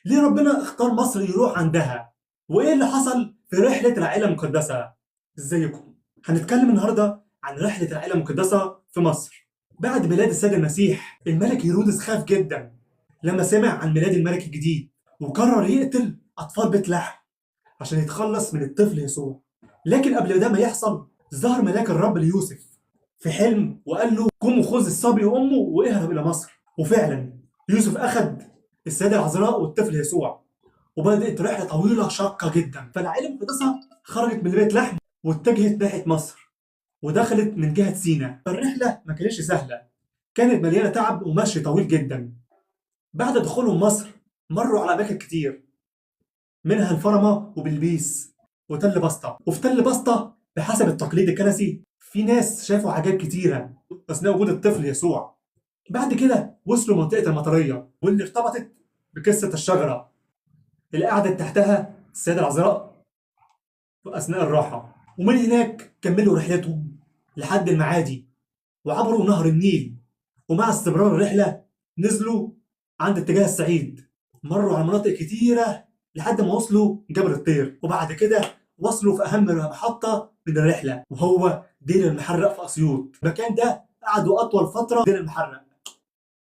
ليه ربنا اختار مصر يروح عندها؟ وايه اللي حصل في رحلة العائلة المقدسة؟ ازيكم؟ هنتكلم النهاردة عن رحلة العائلة المقدسة في مصر. بعد ميلاد السيد المسيح، الملك هيرودس خاف جدا لما سمع عن ميلاد الملك الجديد، وقرر يقتل أطفال بيت لحم عشان يتخلص من الطفل يسوع. لكن قبل ده ما يحصل، ظهر ملاك الرب ليوسف في حلم وقال له: قم خذ الصبي وامه واهرب الى مصر. وفعلا يوسف اخذ السيده العذراء والطفل يسوع، وبدات رحله طويله شاقه جدا. فالعائله المقدسه خرجت من بيت لحم واتجهت ناحيه مصر، ودخلت من جهه سيناء. الرحله ما كانتش سهله، كانت مليانه تعب ومشي طويل جدا. بعد دخولهم مصر مروا على اماكن كتير، منها الفرمه وبلبيس وتل بسطة. وفي تل بسطة بحسب التقليد الكنسي في ناس شافوا حاجات كتيرة أثناء وجود الطفل يسوع. بعد كده وصلوا منطقة المطرية، واللي ارتبطت بقصة الشجرة اللي قعدت تحتها السيدة العذراء أثناء الراحة. ومن هناك كملوا رحلتهم لحد المعادي، وعبروا نهر النيل. ومع استمرار الرحلة نزلوا عند اتجاه الصعيد، مروا على مناطق كتيرة لحد ما وصلوا جبل الطير. وبعد كده وصلوا في أهم محطة من الرحلة، وهو دير المحرق في أسيوط. المكان ده قعدوا أطول فترة دير المحرق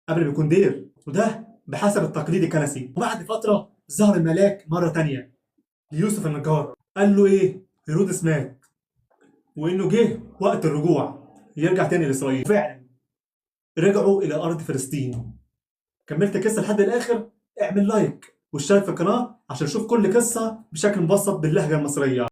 قبل ما يكون دير، وده بحسب التقليد الكنسي. وبعد فترة ظهر الملاك مرة تانية ليوسف النجار، قال له إيه؟ هيرودس مات، وإنه جه وقت الرجوع يرجع تاني لإسرائيل. فعلا رجعوا إلى أرض فلسطين. كملت القصة لحد الآخر؟ اعمل لايك واشترك في القناة عشان تشوف كل قصة بشكل مبسط باللهجة المصرية.